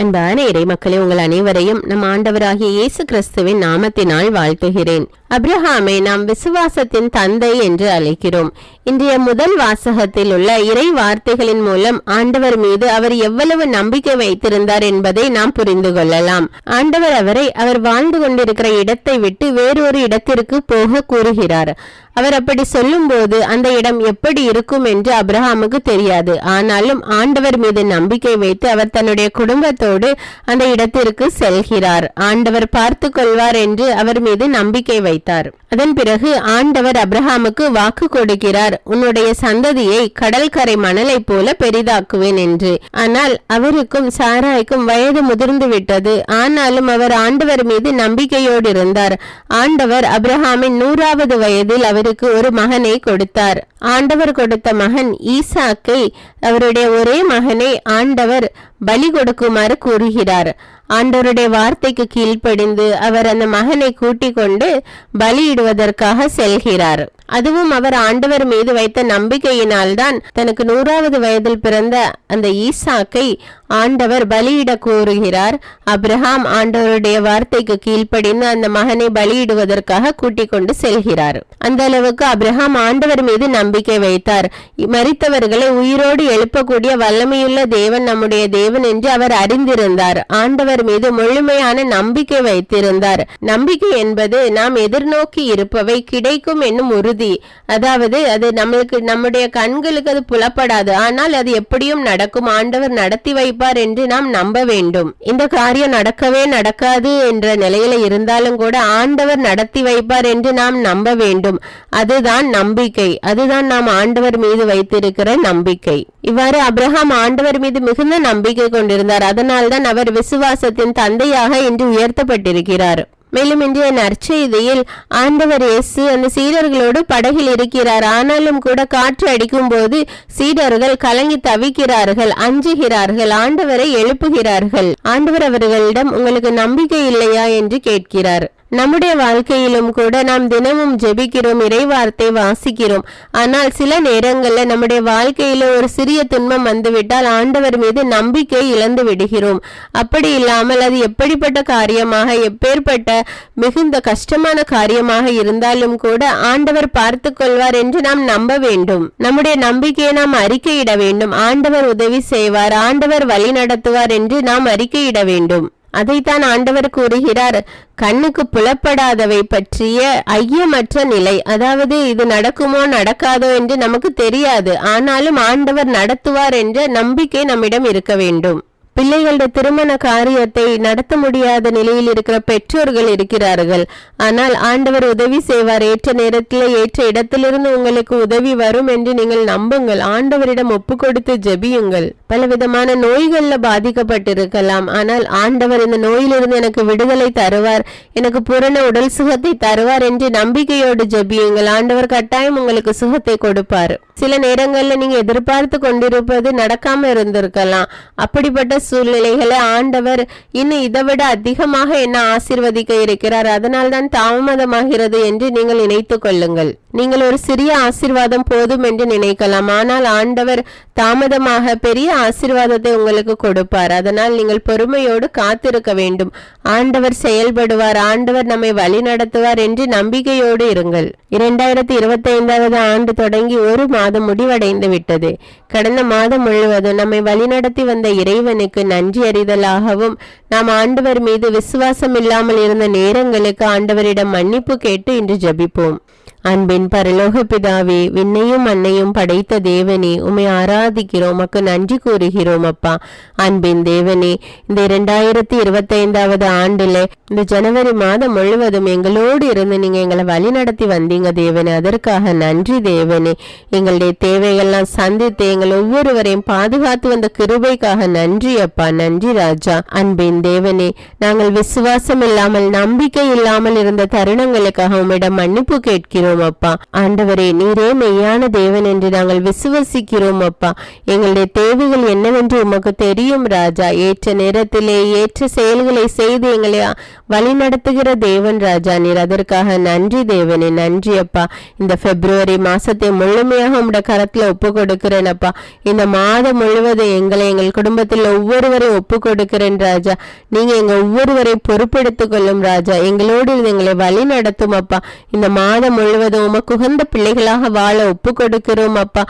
அன்பான இறை மக்களே, உங்கள் அனைவரையும் நம் ஆண்டவராகிய இயேசு கிறிஸ்துவின் நாமத்தினால் வாழ்த்துகிறேன். அப்ரஹாமை நாம் விசுவாசத்தின் தந்தை என்று அழைக்கிறோம். இன்றைய முதல் வாசகத்தில் உள்ள இறை வார்த்தைகளின் மூலம் ஆண்டவர் மீது அவர் எவ்வளவு நம்பிக்கை வைத்திருந்தார் என்பதை நாம் புரிந்து கொள்ளலாம். ஆண்டவர் அவரை அவர் வாழ்ந்து கொண்டிருக்கிற இடத்தை விட்டு வேறொரு இடத்திற்கு போக கூறுகிறார். அவர் அப்படி சொல்லும் போது அந்த இடம் எப்படி இருக்கும் என்று அப்ரஹாமுக்கு தெரியாது. ஆனாலும் ஆண்டவர் மீது நம்பிக்கை வைத்து அவர் தன்னுடைய குடும்பத்தோடு அந்த இடத்திற்கு செல்கிறார். ஆண்டவர் பார்த்து கொள்வார் என்று அவர் மீது நம்பிக்கை வைத்தார். அதன் பிறகு ஆண்டவர் அப்ரஹாமுக்கு வாக்கு கொடுக்கிறார், உன்னுடைய சந்ததியை கடற்கரை மணலை போல பெரிதாக்குவேன் என்று. ஆனால் அவருக்கும் சாராய்க்கும் வயது முதிர்ந்து விட்டது. ஆனாலும் அவர் ஆண்டவர் மீது நம்பிக்கையோடு இருந்தார். ஆண்டவர் அப்ரஹாமின் 100வது வயதில் அவருக்கு ஒரு மகனை கொடுத்தார். ஆண்டவர் கொடுத்த மகன் ஈசாக்கை, அவருடைய ஒரே மகனை ஆண்டவர் பலி கொடுக்குமாறு கூறுகிறார். ஆண்டவருடைய வார்த்தைக்கு கீழ்ப்படிந்து அவர் அந்த மகனை கூட்டிக் கொண்டு பலியிடுவதற்காக செல்கிறார். அதுவும் அவர் ஆண்டவர் மீது வைத்த நம்பிக்கையினால் தான் தனக்கு 100வது வயதில் பிறந்த அந்த ஈசாக்கை ஆண்டவர் பலியிட கூறுகிறார். அப்ரஹாம் ஆண்டவருடைய வார்த்தைக்கு கீழ்ப்படிந்து அந்த மகனை பலியிடுவதற்காக கூட்டிக் கொண்டு செல்கிறார். அந்த அளவுக்கு அப்ரஹாம் ஆண்டவர் மீது நம்பிக்கை வைத்தார். மரித்தவர்களை உயிரோடு எழுப்பக்கூடிய வல்லமையுள்ள தேவன் நம்முடைய தேவன் என்று அவர் அறிந்திருந்தார். ஆண்டவர் மீது முழுமையான நம்பிக்கை வைத்திருந்தார். நம்பிக்கை என்பது நாம் எதிர்நோக்கி இருப்பவை கிடைக்கும் என்னும் உறுதி. அதாவது அது நம்முடைய கண்களுக்கு அது புலப்படாது, ஆனால் அது எப்படியும் நடக்கும், ஆண்டவர் நடத்தி வைப்பார் என்று நாம் நம்ப வேண்டும். இந்த காரியம் நடக்கவே நடக்காது என்ற நிலையில இருந்தாலும் கூட ஆண்டவர் நடத்தி வைப்பார் என்று நாம் நம்ப வேண்டும். அதுதான் நம்பிக்கை. அதுதான் நாம் ஆண்டவர் மீது வைத்திருக்கிற நம்பிக்கை. இவ்வாறு அப்ரஹாம் ஆண்டவர் மீது மிகுந்த நம்பிக்கை கொண்டிருந்தார். அதனால்தான் அவர் விசுவாசத்தின் தந்தையாக இன்று உயர்த்தப்பட்டிருக்கிறார். மேலும் இன்றைய நற்செய்தியில் ஆண்டவர் இயேசு அந்த சீடர்களோடு படகில் இருக்கிறார். ஆனாலும் கூட காற்று அடிக்கும் போது சீடர்கள் கலங்கி தவிக்கிறார்கள், அஞ்சுகிறார்கள், ஆண்டவரை எழுப்புகிறார்கள். ஆண்டவர் அவர்களிடம் உங்களுக்கு நம்பிக்கை இல்லையா என்று கேட்கிறார். நம்முடைய வாழ்க்கையிலும் கூட நாம் தினமும் ஜெபிக்கிறோம், இறைவார்த்தை வாசிக்கிறோம். ஆனால் சில நேரங்களில் நம்முடைய வாழ்க்கையில ஒரு சிறிய துன்பம் வந்துவிட்டால் ஆண்டவர் மீது நம்பிக்கை இழந்து விடுகிறோம். அப்படி இல்லாமல் அது எப்படிப்பட்ட காரியமாக, எப்பேற்பட்ட மிகுந்த கஷ்டமான காரியமாக இருந்தாலும் கூட ஆண்டவர் பார்த்து கொள்வார் என்று நாம் நம்ப வேண்டும். நம்முடைய நம்பிக்கையை நாம் அறிக்கையிட வேண்டும். ஆண்டவர் உதவி செய்வார், ஆண்டவர் வழி நடத்துவார் என்று நாம் அறிக்கையிட வேண்டும். அதைத்தான் ஆண்டவர் கூறுகிறார், கண்ணுக்கு புலப்படாதவை பற்றிய ஐயமற்ற நிலை. அதாவது இது நடக்குமோ நடக்காதோ என்று நமக்கு தெரியாது, ஆனாலும் ஆண்டவர் நடத்துவார் என்ற நம்பிக்கை நம்மிடம் இருக்க வேண்டும். பிள்ளைகளுடைய திருமண காரியத்தை நடத்த முடியாத நிலையில் இருக்கிற பெற்றோர்கள் இருக்கிறார்கள். ஆனால் ஆண்டவர் உதவி செய்வார். ஏற்ற நேரத்தில் ஏற்ற இடத்திலிருந்து உங்களுக்கு உதவி வரும் என்று நீங்கள் நம்புங்கள். ஆண்டவரிடம் ஒப்பு கொடுத்து ஜெபியுங்கள். பலவிதமான நோய்கள்ல பாதிக்கப்பட்டிருக்கலாம், ஆனால் ஆண்டவர் இந்த நோயிலிருந்து எனக்கு விடுதலை தருவார், எனக்கு பூரண உடல் சுகத்தை தருவார் என்று நம்பிக்கையோடு ஜெபியுங்கள். ஆண்டவர் கட்டாயம் உங்களுக்கு சுகத்தை கொடுப்பார். சில நேரங்கள்ல நீங்க எதிர்பார்த்து கொண்டிருப்பது நடக்காம இருந்திருக்கலாம். அப்படிப்பட்ட சூழ்நிலைகளை ஆண்டவர் இன்னும் இதைவிட அதிகமாக என்ன ஆசீர்வதிக்க இருக்கிறார், அதனால் தான் தாமதமாகிறது என்று நீங்கள் நினைத்து கொள்ளுங்கள். நீங்கள் ஒரு சிறிய ஆசீர்வாதம் போதும் என்று நினைக்கலாம், ஆனால் ஆண்டவர் தாமதமாக பெரிய ஆசீர்வாதத்தை உங்களுக்கு கொடுப்பார். அதனால் நீங்கள் பொறுமையோடு காத்திருக்க வேண்டும். ஆண்டவர் செயல்படுவார், ஆண்டவர் நம்மை வழி நடத்துவார் என்று நம்பிக்கையோடு இருங்கள். 2025வது ஆண்டு தொடங்கி ஒரு மாதம் முடிவடைந்து விட்டது. கடந்த மாதம் முழுவதும் நம்மை வழிநடத்தி வந்த இறைவனுக்கு நன்றி அறிதலாகவும் நாம் ஆண்டவர் மீது விசுவாசம் இல்லாமல் இருந்த நேரங்களுக்கு ஆண்டவரிடம் மன்னிப்பு கேட்டு இன்று ஜெபிப்போம். அன்பின் பரலோக பிதாவே, விண்ணையும் மண்ணையும் படைத்த தேவனே, உம்மை ஆராதிக்கிறோம், உமக்கு நன்றி கூறுகிறோம் அப்பா. அன்பின் தேவனே, இந்த 2025வது ஆண்டுல இந்த ஜனவரி மாதம் முழுவதும் எங்களோடு இருந்து நீங்க எங்களை வழி நடத்தி வந்தீங்க தேவனே. அதற்காக நன்றி தேவனே. எங்களுடைய தேவைகள்லாம் சந்தித்து எங்கள் ஒவ்வொருவரையும் பாதுகாத்து வந்த கிருபைக்காக நன்றி அப்பா. நன்றி ராஜா. அன்பின் தேவனே, நாங்கள் விசுவாசம் இல்லாமல் நம்பிக்கை இல்லாமல் இருந்த தருணங்களுக்காக உம்மிடம் மன்னிப்பு கேட்கிறோம் செய்கிறோம் அப்பா. ஆண்டவரே, நீரே மெய்யான தேவன் என்று நாங்கள் விசுவசிக்கிறோம் அப்பா. எங்களுடைய தேவைகள் என்னவென்று உமக்கு தெரியும் ராஜா. ஏற்ற நேரத்திலே ஏற்ற செயல்களை செய்து எங்களை வழி நடத்துகிற தேவன் ராஜா. நீர் அதற்காக நன்றி தேவனே, நன்றி அப்பா. இந்த பிப்ரவரி மாசத்தை முழுமையாக உம்முடைய கரத்துல ஒப்பு கொடுக்கிறேன் அப்பா. இந்த மாதம் முழுவதும் எங்கள் குடும்பத்தில் ஒவ்வொருவரையும் ஒப்பு கொடுக்கிறேன் ராஜா. நீங்க எங்க ஒவ்வொருவரையும் பொறுப்பெடுத்துக் கொள்ளும் ராஜா. எங்களோடு எங்களை வழி நடத்தும் அப்பா. இந்த மாதம் முழுவதும் உமக்கு உகந்த பிள்ளைகளாக வாழ ஒப்பு கொடுக்கிறோம் அப்பா.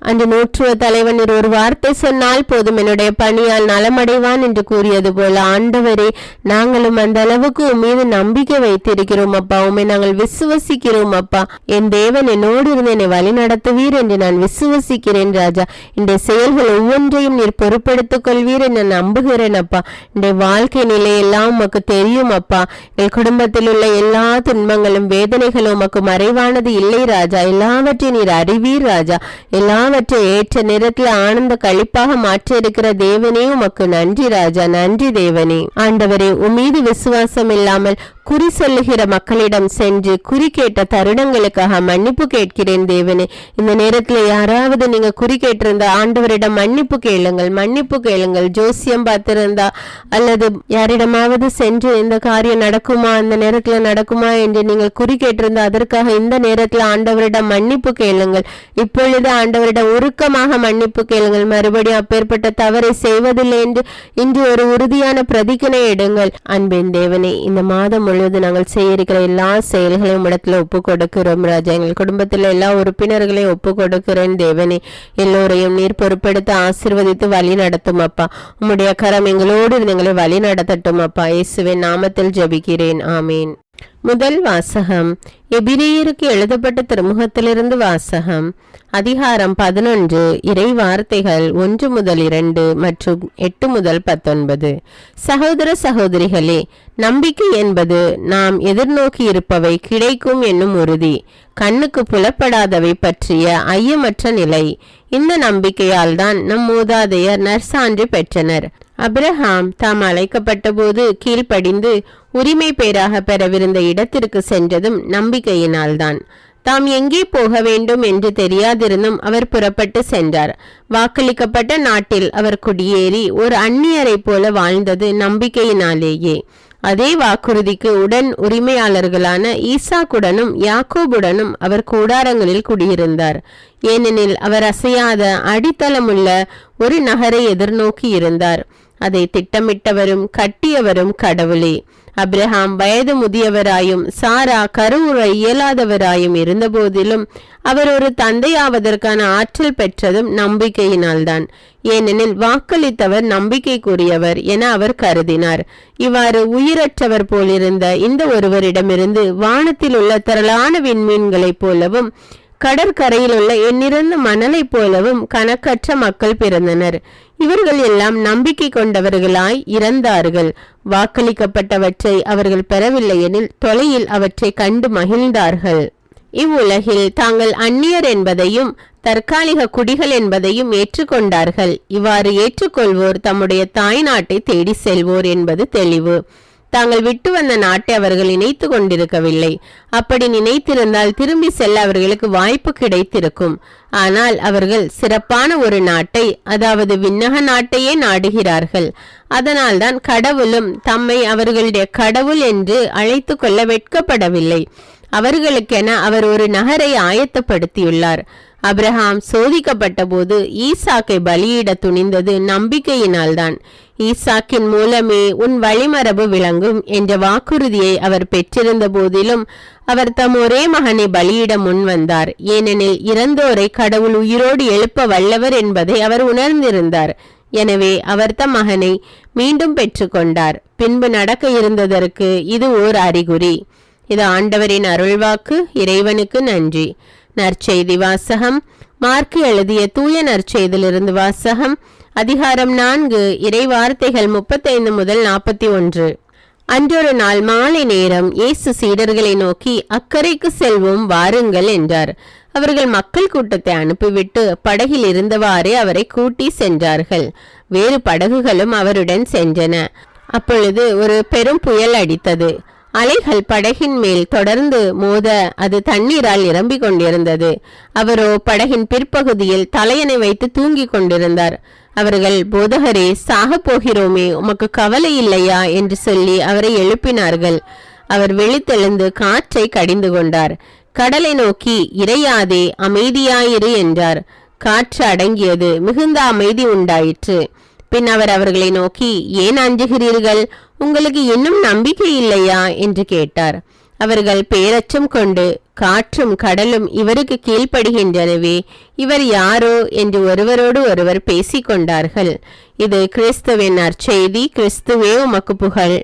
அன்று நூற்றுவ தலைவன் ஒரு வார்த்தை சொன்னால் போதும், என்னுடைய பணியால் நலமடைவான் என்று கூறியது போல ஆண்டவரே, நாங்களும் அந்த அளவுக்கு உம்மீது நம்பிக்கை வைத்திருக்கிறோம் அப்பா. உம்மை நாங்கள் விசுவசிக்கிறோம் அப்பா. என் தேவன் என்னோடு இருந்து என்னை வழி நடத்துவீர் என்று நான் விசுவசிக்கிறேன் ராஜா. இந்த செயல்கள் ஒவ்வொன்றையும் நீர் பொறுப்பெடுத்துக் கொள்வீர் என்று நான் நம்புகிறேன் அப்பா. இந்த வாழ்க்கை நிலையெல்லாம் உமக்கு தெரியும் அப்பா. என் குடும்பத்தில் உள்ள எல்லா துன்பங்களும் வேதனைகளும் உமக்கு மறைவானது இல்லை ராஜா. எல்லாவற்றையும் நீர் அறிவீர் ராஜா. எல்லாவற்றையும் ஏற்ற நேரத்தில் ஆனந்த கழிப்பாக மாற்றி இருக்கிற தேவனே உமக்கு நன்றி ராஜா. நன்றி தேவனே. ஆண்டவரே, உம்மீது விசுவாசம் இல்லாமல் குறி சொல்லுகிற மக்களிடம் சென்று குறி கேட்ட தருணங்களுக்காக மன்னிப்பு கேட்கிறேன் தேவனே. இந்த நேரத்தில் யாராவது நீங்க குறி கேட்டிருந்தா ஆண்டவரிடம் மன்னிப்பு கேளுங்கள், மன்னிப்பு கேளுங்கள். ஜோசியம் பார்த்திருந்தா அல்லது யாரிடமாவது சென்று இந்த காரியம் நடக்குமா, இந்த நேரத்துல நடக்குமா என்று நீங்கள் குறி கேட்டிருந்தா அதற்காக இந்த நேரத்தில் ஆண்டவரிடம் மன்னிப்பு கேளுங்கள். இப்பொழுது ஆண்டவரிடம் உருக்கமாக மன்னிப்பு கேளுங்கள். மறுபடியும் அப்பேற்பட்ட தவறை செய்வதில்லை என்று இன்று ஒரு உறுதியான பிரதிஜனை எடுங்கள். அன்பின் தேவனே, இந்த மாதம் முழுவதும் நாங்கள் செய்ய இருக்கிற எல்லா செயல்களையும் இடத்துல ஒப்பு கொடுக்கிறோம் ராஜா. எங்கள் குடும்பத்தில் எல்லா உறுப்பினர்களையும் ஒப்பு கொடுக்கிறேன் தேவனே. எல்லோரையும் நீர் பொறுப்பெடுத்து ஆசீர்வதித்து வழி நடத்தும் அப்பா. உம்முடைய கரம் எங்களோடு எங்களை வழி நடத்தட்டும் அப்பா. இயேசுவின் நாமத்தில் ஜெபிக்கிறேன், ஆமீன். முதல் வாசகம். எபிரேயருக்கு எழுதப்பட்ட திருமுகத்திலிருந்து வாசகம். அதிகாரம் 11. இறை வார்த்தைகள் 1 முதல் 2 மற்றும் 8 முதல் 19. சகோதர சகோதரிகளே, நம்பிக்கை என்பது நாம் எதிர்நோக்கி இருப்பவை கிடைக்கும் என்னும் உறுதி, கண்ணுக்கு புலப்படாதவை பற்றிய ஐயமற்ற நிலை. இந்த நம்பிக்கையால் தான் நம் மூதாதையர் நற்சான்று பெற்றனர். அப்ரஹாம் தாம் அழைக்கப்பட்ட போது கீழ்ப்படிந்து உரிமை பேராக பெறவிருந்த இடத்திற்கு சென்றதும் நம்பிக்கையினால்தான். தாம் எங்கே போக வேண்டும் என்று தெரியாதிருந்தும் அவர் புறப்பட்டு சென்றார். வாக்களிக்கப்பட்ட நாட்டில் அவர் குடியேறி ஒரு அந்நியரை போல வாழ்ந்தது நம்பிக்கையினாலேயே. அதே வாக்குறுதிக்கு உடன் உரிமையாளர்களான ஈசாக்குடனும் யாக்கோபுடனும் அவர் கூடாரங்களில் குடியிருந்தார். ஏனெனில் அவர் அசையாத அடித்தளமுள்ள ஒரு நகரை எதிர்நோக்கி இருந்தார். அதை திட்டமிட்டவரும் கட்டியவரும் கடவுளே. அப்ரஹாம் வயது முதியவராயும் சாரா கருவுற இயலாதவராயும் இருந்த போதிலும் அவர் ஒரு தந்தையாவதற்கான ஆற்றல் பெற்றதும் நம்பிக்கையினால்தான். ஏனெனில் வாக்களித்தவர் நம்பிக்கைக்குரியவர் என அவர் கருதினார். இவ்வாறு உயிரற்றவர் போலிருந்த இந்த ஒருவரிடமிருந்து வானத்தில் உள்ள திரளான விண்மீன்களைப் போலவும் கடற்கரையில் உள்ள எண்ணிறந்த மணலை போலவும் கணக்கற்ற மக்கள் பிறந்தனர். இவர்கள் எல்லாம் நம்பிக்கை கொண்டவர்களாய் இறந்தார்கள். வாக்களிக்கப்பட்டவற்றை அவர்கள் பெறவில்லை எனில் தொலையில் அவற்றை கண்டு மகிழ்ந்தார்கள். இவ்வுலகில் தாங்கள் அந்நியர் என்பதையும் தற்காலிக குடிகள் என்பதையும் ஏற்றுக்கொண்டார்கள். இவ்வாறு ஏற்றுக்கொள்வோர் தம்முடைய தாய் நாட்டை தேடி செல்வோர் என்பது தெளிவு. தாங்கள் விட்டு வந்த நாட்டை அவர்கள் நினைத்து கொண்டிருக்கவில்லை. அப்படி நினைத்திருந்தால் திரும்பி செல்ல அவர்களுக்கு வாய்ப்பு கிடைத்திருக்கும். ஆனால் அவர்கள் சிறப்பான ஒரு நாட்டை, அதாவது விண்ணக நாட்டையே நாடுகிறார்கள். அதனால்தான் கடவுளும் தம்மை அவர்களுடைய கடவுள் என்று அழைத்து கொள்ள வெட்கப்படவில்லை. அவர்களுக்கென அவர் ஒரு நகரை ஆயத்தப்படுத்தியுள்ளார். அப்ரஹாம் சோதிக்கப்பட்ட போது ஈசாக்கை பலியிட துணிந்தது நம்பிக்கையினால்தான். ஈசாக்கின் மூலமே உன் வழிமரபு விளங்கும் என்ற வாக்குறுதியை அவர் பெற்றிருந்த போதிலும் அவர் தம் ஒரே மகனை பலியிட முன் வந்தார். ஏனெனில் இறந்தோரை கடவுள் உயிரோடு எழுப்ப வல்லவர் என்பதை அவர் உணர்ந்திருந்தார். எனவே அவர் தம் மகனை மீண்டும் பெற்றுக்கொண்டார். பின்பு நடக்க இருந்ததற்கு இது ஓர் அறிகுறி. இது ஆண்டவரின் அருள்வாக்கு. இறைவனுக்கு நன்றி. நற்செய்தி வாசகம். மார்க்கு எழுதிய தூய நற்செய்தியிலிருந்து வாசகம். அதிகாரம் 4. இறை வார்த்தைகள் 35 முதல் 41. அன்றொரு நாள் மாலை நேரம் இயேசு சீடர்களை நோக்கி, அக்கறைக்கு செல்வோம் வாருங்கள் என்றார். அவர்கள் மக்கள் கூட்டத்தை அனுப்பிவிட்டு படகில் இருந்தவாறே அவரை கூட்டி சென்றார்கள். வேறு படகுகளும் அவருடன் சென்றன. அப்பொழுது ஒரு பெரும் புயல் அடித்தது. அலைகள் படகின் மேல் தொடர்ந்து மோத அது தண்ணீரால் நிரம்பிக் கொண்டிருந்தது. அவரோ படகின் பிற்பகுதியில் தலையணை வைத்து தூங்கிக் கொண்டிருந்தார். அவர்கள், போதகரே, சாக போகிறோமே, உமக்கு கவலை இல்லையா என்று சொல்லி அவரை எழுப்பினார்கள். அவர் விழித்தெழுந்து காற்றை கடிந்து கொண்டார். கடலை நோக்கி, இறையாதே, அமைதியாயிரு என்றார். காற்று அடங்கியது. மிகுந்த அமைதி உண்டாயிற்று. பின் அவர் அவர்களை நோக்கி, ஏன் அஞ்சுகிறீர்கள்? உங்களுக்கு இன்னும் நம்பிக்கை இல்லையா என்று கேட்டார். அவர்கள் பேரச்சம் கொண்டு, காற்றும் கடலும் இவருக்கு கீழ்ப்படுகின்றனவே, இவர் யாரோ என்று ஒருவரோடு ஒருவர் பேசிக்கொண்டார்கள். இது கிறிஸ்துவின் நற்செய்தி. கிறிஸ்துவே உமக்கு புகழ்.